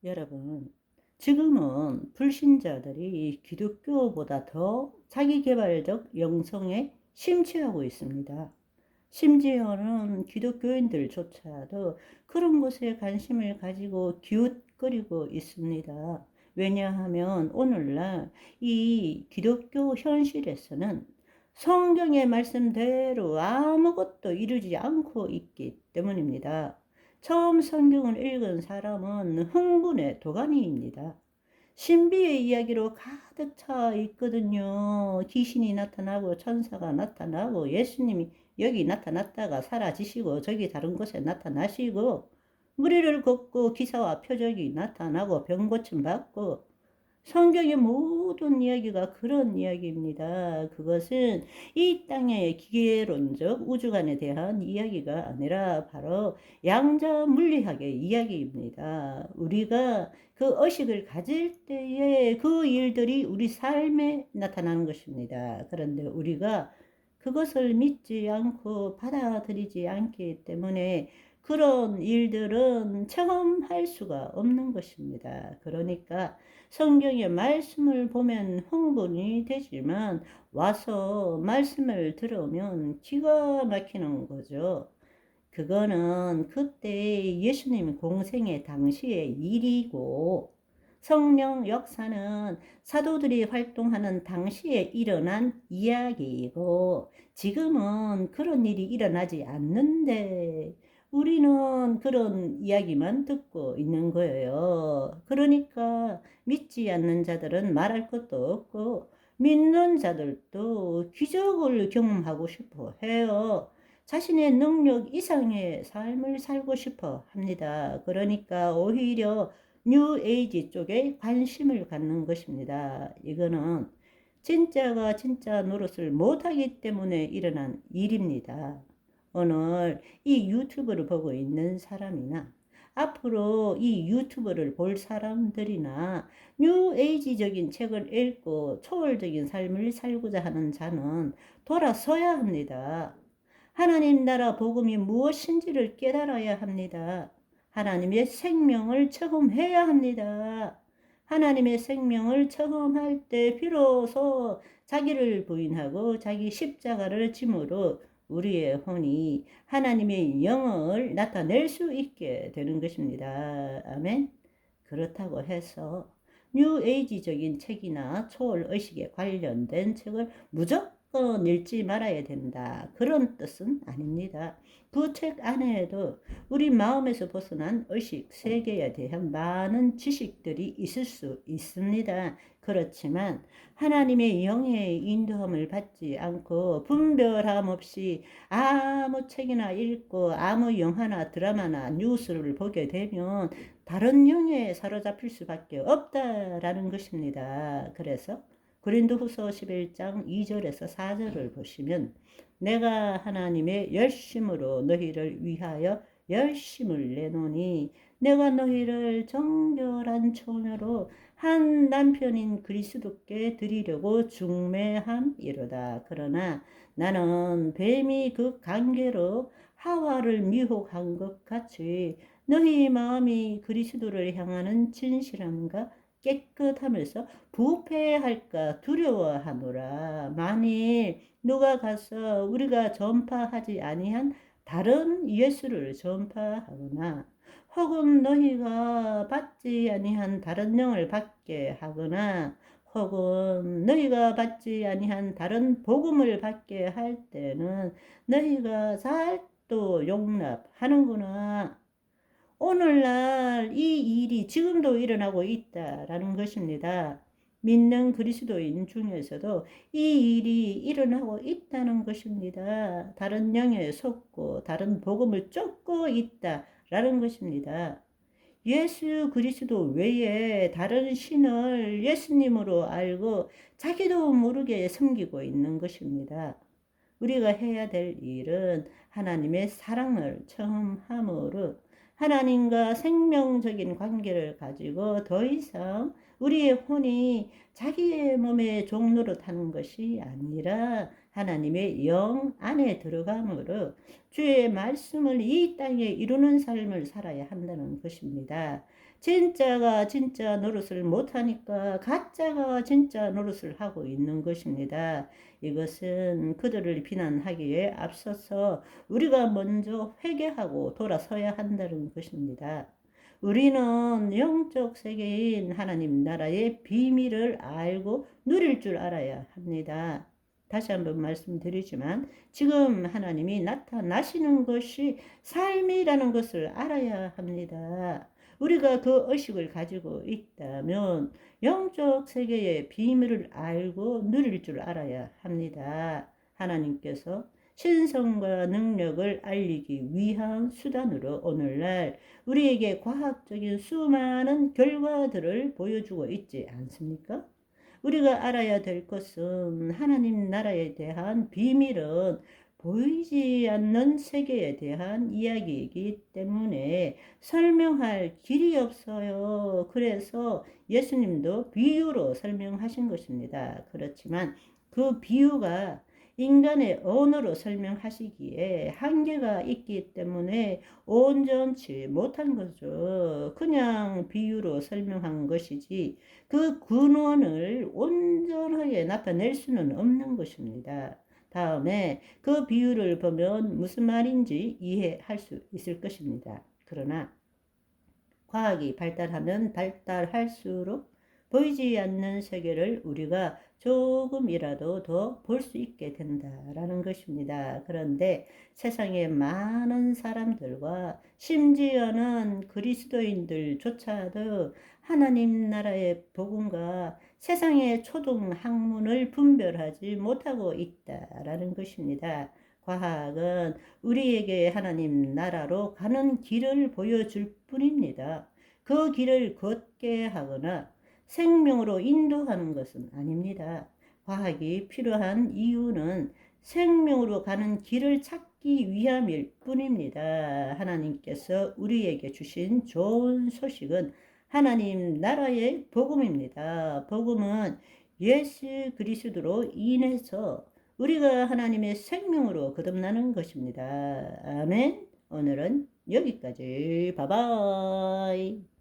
여러분, 지금은 불신자들이 기독교보다 더 자기계발적 영성에 심취하고 있습니다. 심지어는 기독교인들조차도 그런 것에 관심을 가지고 기웃거리고 있습니다. 왜냐하면 오늘날 이 기독교 현실에서는 성경의 말씀대로 아무것도 이루지 않고 있기 때문입니다. 처음 성경을 읽은 사람은 흥분의 도가니입니다. 신비의 이야기로 가득 차 있거든요. 귀신이 나타나고 천사가 나타나고 예수님이 여기 나타났다가 사라지시고 저기 다른 곳에 나타나시고 무리를 걷고 기사와 표적이 나타나고 병 고침 받고 성경의 모든 이야기가 그런 이야기입니다. 그것은 이 땅의 기계론적 우주관에 대한 이야기가 아니라 바로 양자 물리학의 이야기입니다. 우리가 그 의식을 가질 때에 그 일들이 우리 삶에 나타나는 것입니다. 그런데 우리가 그것을 믿지 않고 받아들이지 않기 때문에 그런 일들은 체험할 수가 없는 것입니다. 그러니까 성경의 말씀을 보면 흥분이 되지만 와서 말씀을 들으면 기가 막히는 거죠. 그거는 그때 예수님 공생의 당시의 일이고 성령 역사는 사도들이 활동하는 당시에 일어난 이야기이고 지금은 그런 일이 일어나지 않는데 우리는 그런 이야기만 듣고 있는 거예요. 그러니까 믿지 않는 자들은 말할 것도 없고 믿는 자들도 기적을 경험하고 싶어 해요. 자신의 능력 이상의 삶을 살고 싶어 합니다. 그러니까 오히려 뉴 에이지 쪽에 관심을 갖는 것입니다. 이거는 진짜가 진짜 노릇을 못하기 때문에 일어난 일입니다. 오늘 이 유튜브를 보고 있는 사람이나 앞으로 이 유튜브를 볼 사람들이나 뉴 에이지적인 책을 읽고 초월적인 삶을 살고자 하는 자는 돌아서야 합니다. 하나님 나라 복음이 무엇인지를 깨달아야 합니다. 하나님의 생명을 체험해야 합니다. 하나님의 생명을 체험할 때 비로소 자기를 부인하고 자기 십자가를 짐으로 우리의 혼이 하나님의 영을 나타낼 수 있게 되는 것입니다. 아멘. 그렇다고 해서 뉴에이지적인 책이나 초월의식에 관련된 책을 무조건 읽지 말아야 된다. 그런 뜻은 아닙니다. 그 책 안에도 우리 마음에서 벗어난 의식 세계에 대한 많은 지식들이 있을 수 있습니다. 그렇지만 하나님의 영의 인도함을 받지 않고 분별함 없이 아무 책이나 읽고 아무 영화나 드라마나 뉴스를 보게 되면 다른 영에 사로잡힐 수밖에 없다라는 것입니다. 그래서 고린도후서 11장 2절에서 4절을 보시면 내가 하나님의 열심으로 너희를 위하여 열심을 내노니 내가 너희를 정결한 처녀로 한 남편인 그리스도께 드리려고 중매함이로다. 그러나 나는 뱀이 그 관계로 하와를 미혹한 것 같이 너희 마음이 그리스도를 향하는 진실함과 깨끗함에서 부패할까 두려워하노라. 만일 누가 가서 우리가 전파하지 아니한 다른 예수를 전파하거나 혹은 너희가 받지 아니한 다른 영을 받게 하거나 혹은 너희가 받지 아니한 다른 복음을 받게 할 때는 너희가 잘 또 용납하는구나. 오늘날 이 일이 지금도 일어나고 있다라는 것입니다. 믿는 그리스도인 중에서도 이 일이 일어나고 있다는 것입니다. 다른 영에 속고 다른 복음을 쫓고 있다라는 것입니다. 예수 그리스도 외에 다른 신을 예수님으로 알고 자기도 모르게 섬기고 있는 것입니다. 우리가 해야 될 일은 하나님의 사랑을 체험함으로 하나님과 생명적인 관계를 가지고 더 이상 우리의 혼이 자기의 몸의 종로를 타는 것이 아니라 하나님의 영 안에 들어감으로 주의 말씀을 이 땅에 이루는 삶을 살아야 한다는 것입니다. 진짜가 진짜 노릇을 못하니까 가짜가 진짜 노릇을 하고 있는 것입니다. 이것은 그들을 비난하기에 앞서서 우리가 먼저 회개하고 돌아서야 한다는 것입니다. 우리는 영적 세계인 하나님 나라의 비밀을 알고 누릴 줄 알아야 합니다. 다시 한번 말씀드리지만 지금 하나님이 나타나시는 것이 삶이라는 것을 알아야 합니다. 우리가 그 의식을 가지고 있다면 영적 세계의 비밀을 알고 누릴 줄 알아야 합니다. 하나님께서 신성과 능력을 알리기 위한 수단으로 오늘날 우리에게 과학적인 수많은 결과들을 보여주고 있지 않습니까? 우리가 알아야 될 것은 하나님 나라에 대한 비밀은 보이지 않는 세계에 대한 이야기이기 때문에 설명할 길이 없어요. 그래서 예수님도 비유로 설명하신 것입니다. 그렇지만 그 비유가 인간의 언어로 설명하시기에 한계가 있기 때문에 온전치 못한 거죠. 그냥 비유로 설명한 것이지 그 근원을 온전하게 나타낼 수는 없는 것입니다. 다음에 그 비유를 보면 무슨 말인지 이해할 수 있을 것입니다. 그러나 과학이 발달하면 발달할수록 보이지 않는 세계를 우리가 조금이라도 더 볼 수 있게 된다라는 것입니다. 그런데 세상의 많은 사람들과 심지어는 그리스도인들조차도 하나님 나라의 복음과 세상의 초등 학문을 분별하지 못하고 있다라는 것입니다. 과학은 우리에게 하나님 나라로 가는 길을 보여줄 뿐입니다. 그 길을 걷게 하거나 생명으로 인도하는 것은 아닙니다. 과학이 필요한 이유는 생명으로 가는 길을 찾기 위함일 뿐입니다. 하나님께서 우리에게 주신 좋은 소식은 하나님 나라의 복음입니다. 복음은 예수 그리스도로 인해서 우리가 하나님의 생명으로 거듭나는 것입니다. 아멘. 오늘은 여기까지. 바이바이.